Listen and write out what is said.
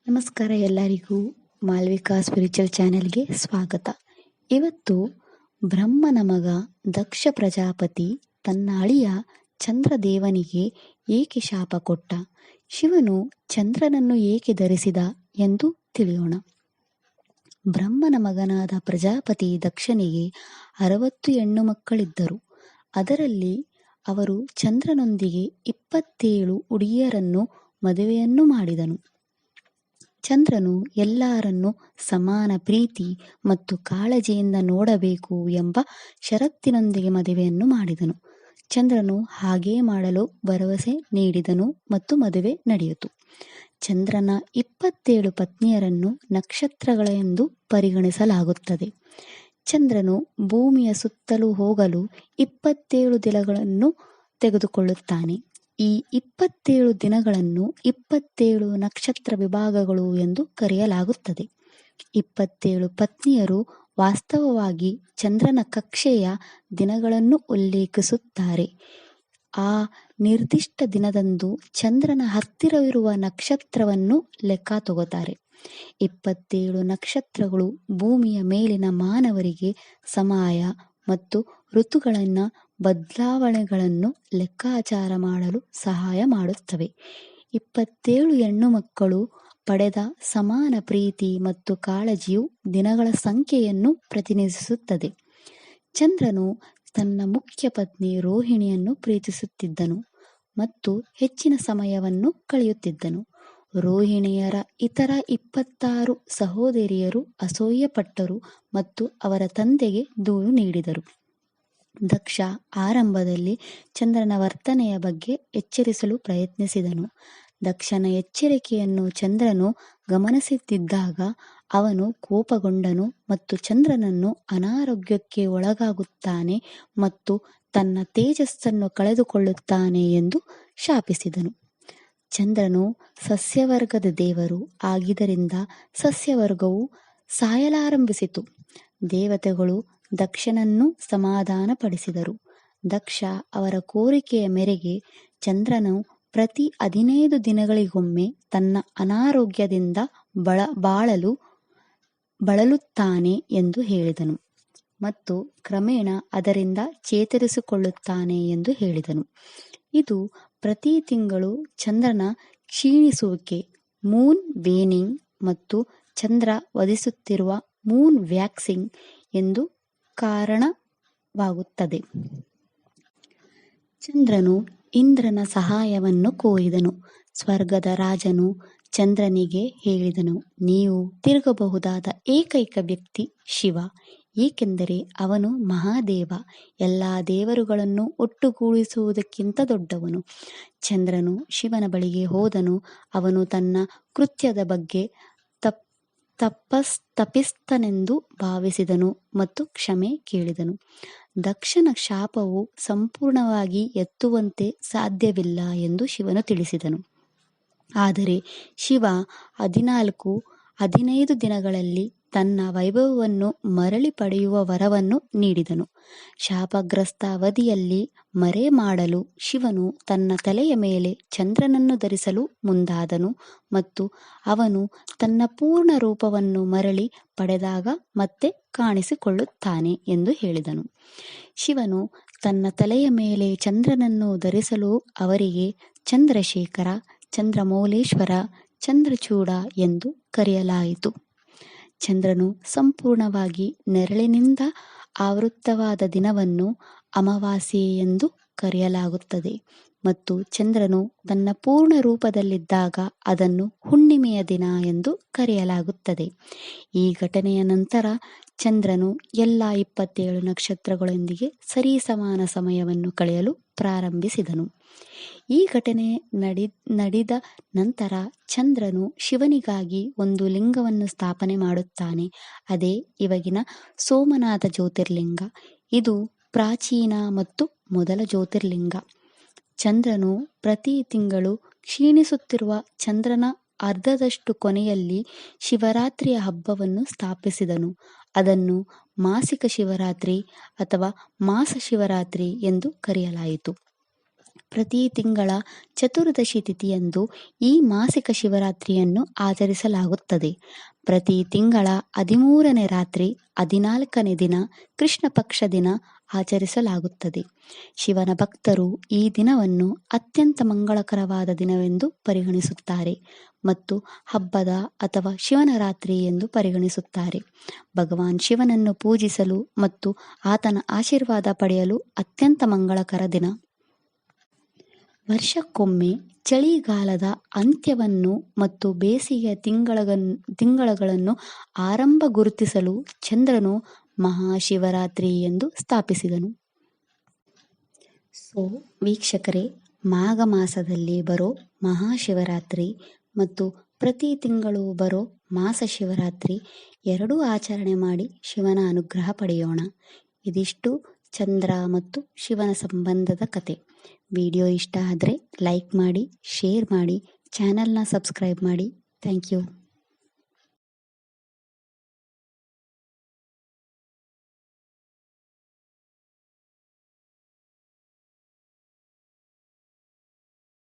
ನಮಸ್ಕಾರ ಎಲ್ಲರಿಗೂ. ಮಾಲ್ವಿಕಾ ಸ್ಪಿರಿಚುವಲ್ ಚಾನೆಲ್ಗೆ ಸ್ವಾಗತ. ಇವತ್ತು ಬ್ರಹ್ಮನ ಮಗ ದಕ್ಷ ಪ್ರಜಾಪತಿ ತನ್ನ ಅಳಿಯ ಚಂದ್ರದೇವನಿಗೆ ಏಕೆ ಶಾಪ ಕೊಟ್ಟ, ಶಿವನು ಚಂದ್ರನನ್ನು ಏಕೆ ಧರಿಸಿದ ಎಂದು ತಿಳಿಯೋಣ. ಬ್ರಹ್ಮನ ಮಗನಾದ ಪ್ರಜಾಪತಿ ದಕ್ಷನಿಗೆ 60 ಹೆಣ್ಣು ಮಕ್ಕಳಿದ್ದರು. ಅದರಲ್ಲಿ ಅವರು ಚಂದ್ರನೊಂದಿಗೆ 27 ಹುಡುಗಿಯರನ್ನು ಮದುವೆಯನ್ನು ಮಾಡಿದನು. ಚಂದ್ರನು ಎಲ್ಲರನ್ನೂ ಸಮಾನ ಪ್ರೀತಿ ಮತ್ತು ಕಾಳಜಿಯಿಂದ ನೋಡಬೇಕು ಎಂಬ ಷರತ್ತಿನೊಂದಿಗೆ ಮದುವೆಯನ್ನು ಮಾಡಿದನು. ಚಂದ್ರನು ಹಾಗೇ ಮಾಡಲು ಭರವಸೆ ನೀಡಿದನು ಮತ್ತು ಮದುವೆ ನಡೆಯಿತು. ಚಂದ್ರನ 27 ಪತ್ನಿಯರನ್ನು ನಕ್ಷತ್ರಗಳೆಂದು ಪರಿಗಣಿಸಲಾಗುತ್ತದೆ. ಚಂದ್ರನು ಭೂಮಿಯ ಸುತ್ತಲೂ ಹೋಗಲು 27 ದಿನಗಳನ್ನು ತೆಗೆದುಕೊಳ್ಳುತ್ತಾನೆ. ಈ 27 ದಿನಗಳನ್ನು 27 ನಕ್ಷತ್ರ ವಿಭಾಗಗಳು ಎಂದು ಕರೆಯಲಾಗುತ್ತದೆ. 27 ಪತ್ನಿಯರು ವಾಸ್ತವವಾಗಿ ಚಂದ್ರನ ಕಕ್ಷೆಯ ದಿನಗಳನ್ನು ಉಲ್ಲೇಖಿಸುತ್ತಾರೆ. ಆ ನಿರ್ದಿಷ್ಟ ದಿನದಂದು ಚಂದ್ರನ ಹತ್ತಿರವಿರುವ ನಕ್ಷತ್ರವನ್ನು ಲೆಕ್ಕ ತಗೋತಾರೆ. 27 ನಕ್ಷತ್ರಗಳು ಭೂಮಿಯ ಮೇಲಿನ ಮಾನವರಿಗೆ ಸಮಯ ಮತ್ತು ಋತುಗಳನ್ನ ಬದಲಾವಣೆಗಳನ್ನು ಲೆಕ್ಕಾಚಾರ ಮಾಡಲು ಸಹಾಯ ಮಾಡುತ್ತವೆ. 27 ಹೆಣ್ಣು ಮಕ್ಕಳು ಪಡೆದ ಸಮಾನ ಪ್ರೀತಿ ಮತ್ತು ಕಾಳಜಿಯು ದಿನಗಳ ಸಂಖ್ಯೆಯನ್ನು ಪ್ರತಿನಿಧಿಸುತ್ತದೆ. ಚಂದ್ರನು ತನ್ನ ಮುಖ್ಯ ಪತ್ನಿ ರೋಹಿಣಿಯನ್ನು ಪ್ರೀತಿಸುತ್ತಿದ್ದನು ಮತ್ತು ಹೆಚ್ಚಿನ ಸಮಯವನ್ನು ಕಳೆಯುತ್ತಿದ್ದನು. ರೋಹಿಣಿಯರ ಇತರ 26 ಸಹೋದರಿಯರು ಅಸೂಯೆಪಟ್ಟರು ಮತ್ತು ಅವರ ತಂದೆಗೆ ದೂರು ನೀಡಿದರು. ದಕ್ಷ ಆರಂಭದಲ್ಲಿ ಚಂದ್ರನ ವರ್ತನೆಯ ಬಗ್ಗೆ ಎಚ್ಚರಿಸಲು ಪ್ರಯತ್ನಿಸಿದನು. ದಕ್ಷನ ಎಚ್ಚರಿಕೆಯನ್ನು ಚಂದ್ರನು ಗಮನಿಸುತ್ತಿದ್ದಾಗ ಅವನು ಕೋಪಗೊಂಡನು ಮತ್ತು ಚಂದ್ರನನ್ನು ಅನಾರೋಗ್ಯಕ್ಕೆ ಒಳಗಾಗುತ್ತಾನೆ ಮತ್ತು ತನ್ನ ತೇಜಸ್ಸನ್ನು ಕಳೆದುಕೊಳ್ಳುತ್ತಾನೆ ಎಂದು ಶಾಪಿಸಿದನು. ಚಂದ್ರನು ಸಸ್ಯವರ್ಗದ ದೇವರು ಆಗಿದ್ದರಿಂದ ಸಸ್ಯವರ್ಗವು ಸಾಯಲಾರಂಭಿಸಿತು. ದೇವತೆಗಳು ದಕ್ಷನನ್ನು ಸಮಾಧಾನಪಡಿಸಿದರು. ದಕ್ಷ ಅವರ ಕೋರಿಕೆಯ ಮೇರೆಗೆ ಚಂದ್ರನು ಪ್ರತಿ 15 ದಿನಗಳಿಗೊಮ್ಮೆ ತನ್ನ ಅನಾರೋಗ್ಯದಿಂದ ಬಳಲುತ್ತಾನೆ ಎಂದು ಹೇಳಿದನು ಮತ್ತು ಕ್ರಮೇಣ ಅದರಿಂದ ಚೇತರಿಸಿಕೊಳ್ಳುತ್ತಾನೆ ಎಂದು ಹೇಳಿದನು. ಇದು ಪ್ರತಿ ತಿಂಗಳು ಚಂದ್ರನ ಕ್ಷೀಣಿಸುವಿಕೆ, ಮೂನ್ ವೇನಿಂಗ್ ಮತ್ತು ಚಂದ್ರ ವಧಿಸುತ್ತಿರುವ ಮೂನ್ ವ್ಯಾಕ್ಸಿಂಗ್ ಎಂದು ಕಾರಣವಾಗುತ್ತದೆ. ಚಂದ್ರನು ಇಂದ್ರನ ಸಹಾಯವನ್ನು ಕೋರಿದನು. ಸ್ವರ್ಗದ ರಾಜನು ಚಂದ್ರನಿಗೆ ಹೇಳಿದನು, ನೀವು ತಿರುಗಬಹುದಾದ ಏಕೈಕ ವ್ಯಕ್ತಿ ಶಿವ, ಏಕೆಂದರೆ ಅವನು ಮಹಾದೇವ, ಎಲ್ಲ ದೇವರುಗಳನ್ನು ಒಟ್ಟುಗೂಡಿಸುವುದಕ್ಕಿಂತ ದೊಡ್ಡವನು. ಚಂದ್ರನು ಶಿವನ ಬಳಿಗೆ ಹೋದನು. ಅವನು ತನ್ನ ಕೃತ್ಯದ ಬಗ್ಗೆ ತಪ್ಪಿತಸ್ಥನೆಂದು ಭಾವಿಸಿದನು ಮತ್ತು ಕ್ಷಮೆ ಕೇಳಿದನು. ದಕ್ಷನ ಶಾಪವು ಸಂಪೂರ್ಣವಾಗಿ ಎತ್ತುವಂತೆ ಸಾಧ್ಯವಿಲ್ಲ ಎಂದು ಶಿವನು ತಿಳಿಸಿದನು. ಆದರೆ ಶಿವ 15 ದಿನಗಳಲ್ಲಿ ತನ್ನ ವೈಭವವನ್ನು ಮರಳಿ ಪಡೆಯುವ ವರವನ್ನು ನೀಡಿದನು. ಶಾಪಗ್ರಸ್ತ ಅವಧಿಯಲ್ಲಿ ಮರೆ ಮಾಡಲು ಶಿವನು ತನ್ನ ತಲೆಯ ಮೇಲೆ ಚಂದ್ರನನ್ನು ಧರಿಸಲು ಮುಂದಾದನು ಮತ್ತು ಅವನು ತನ್ನ ಪೂರ್ಣ ರೂಪವನ್ನು ಮರಳಿ ಪಡೆದಾಗ ಮತ್ತೆ ಕಾಣಿಸಿಕೊಳ್ಳುತ್ತಾನೆ ಎಂದು ಹೇಳಿದನು. ಶಿವನು ತನ್ನ ತಲೆಯ ಮೇಲೆ ಚಂದ್ರನನ್ನು ಧರಿಸಲು ಅವರಿಗೆ ಚಂದ್ರಶೇಖರ, ಚಂದ್ರಮೌಳೇಶ್ವರ, ಚಂದ್ರಚೂಡ ಎಂದು ಕರೆಯಲಾಯಿತು. ಚಂದ್ರನು ಸಂಪೂರ್ಣವಾಗಿ ನೆರಳಿನಿಂದ ಆವೃತವಾದ ದಿನವನ್ನು ಅಮಾವಾಸ್ಯೆ ಎಂದು ಕರೆಯಲಾಗುತ್ತದೆ ಮತ್ತು ಚಂದ್ರನು ತನ್ನ ಪೂರ್ಣ ರೂಪದಲ್ಲಿದ್ದಾಗ ಅದನ್ನು ಹುಣ್ಣಿಮೆಯ ದಿನ ಎಂದು ಕರೆಯಲಾಗುತ್ತದೆ. ಈ ಘಟನೆಯ ನಂತರ ಚಂದ್ರನು ಎಲ್ಲ 27 ನಕ್ಷತ್ರಗಳೊಂದಿಗೆ ಸರಿಸಮಾನ ಸಮಯವನ್ನು ಕಳೆಯಲು ಪ್ರಾರಂಭಿಸಿದನು. ಈ ಘಟನೆ ನಡೆದ ನಂತರ ಚಂದ್ರನು ಶಿವನಿಗಾಗಿ ಒಂದು ಲಿಂಗವನ್ನು ಸ್ಥಾಪನೆ ಮಾಡುತ್ತಾನೆ. ಅದೇ ಇವಾಗಿನ ಸೋಮನಾಥ ಜ್ಯೋತಿರ್ಲಿಂಗ. ಇದು ಪ್ರಾಚೀನ ಮತ್ತು ಮೊದಲ ಜ್ಯೋತಿರ್ಲಿಂಗ. ಚಂದ್ರನು ಪ್ರತಿ ತಿಂಗಳು ಕ್ಷೀಣಿಸುತ್ತಿರುವ ಚಂದ್ರನ ಅರ್ಧದಷ್ಟು ಕೊನೆಯಲ್ಲಿ ಶಿವರಾತ್ರಿಯ ಹಬ್ಬವನ್ನು ಸ್ಥಾಪಿಸಿದನು. ಅದನ್ನು ಮಾಸಿಕ ಶಿವರಾತ್ರಿ ಅಥವಾ ಮಾಸ ಶಿವರಾತ್ರಿ ಎಂದು ಕರೆಯಲಾಯಿತು. ಪ್ರತಿ ತಿಂಗಳ ಚತುರ್ದಶಿ ತಿಥಿಯಂದು ಈ ಮಾಸಿಕ ಶಿವರಾತ್ರಿಯನ್ನು ಆಚರಿಸಲಾಗುತ್ತದೆ. ಪ್ರತಿ ತಿಂಗಳ 13ನೇ ರಾತ್ರಿ 14ನೇ ದಿನ ಕೃಷ್ಣ ಪಕ್ಷ ದಿನ ಆಚರಿಸಲಾಗುತ್ತದೆ. ಶಿವನ ಭಕ್ತರು ಈ ದಿನವನ್ನು ಅತ್ಯಂತ ಮಂಗಳಕರವಾದ ದಿನವೆಂದು ಪರಿಗಣಿಸುತ್ತಾರೆ ಮತ್ತು ಹಬ್ಬದ ಅಥವಾ ಶಿವನ ರಾತ್ರಿ ಎಂದು ಪರಿಗಣಿಸುತ್ತಾರೆ. ಭಗವಾನ್ ಶಿವನನ್ನು ಪೂಜಿಸಲು ಮತ್ತು ಆತನ ಆಶೀರ್ವಾದ ಪಡೆಯಲು ಅತ್ಯಂತ ಮಂಗಳಕರ ದಿನ. ವರ್ಷಕ್ಕೊಮ್ಮೆ ಚಳಿಗಾಲದ ಅಂತ್ಯವನ್ನು ಮತ್ತು ಬೇಸಿಗೆಯ ತಿಂಗಳುಗಳನ್ನು ಆರಂಭ ಗುರುತಿಸಲು ಚಂದ್ರನು ಮಹಾಶಿವರಾತ್ರಿ ಎಂದು ಸ್ಥಾಪಿಸಿದನು. ವೀಕ್ಷಕರೇ, ಮಾಘ ಮಾಸದಲ್ಲಿ ಬರೋ ಮಹಾಶಿವರಾತ್ರಿ ಮತ್ತು ಪ್ರತಿ ತಿಂಗಳು ಬರೋ ಮಾಸ ಶಿವರಾತ್ರಿ ಎರಡೂ ಆಚರಣೆ ಮಾಡಿ ಶಿವನ ಅನುಗ್ರಹ ಪಡೆಯೋಣ. ಇದಿಷ್ಟು ಚಂದ್ರ ಮತ್ತು ಶಿವನ ಸಂಬಂಧದ ಕತೆ. ವಿಡಿಯೋ ಇಷ್ಟ ಆದರೆ ಲೈಕ್ ಮಾಡಿ, ಶೇರ್ ಮಾಡಿ, ಚಾನಲ್ನ ಸಬ್ಸ್ಕ್ರೈಬ್ ಮಾಡಿ. Thank you.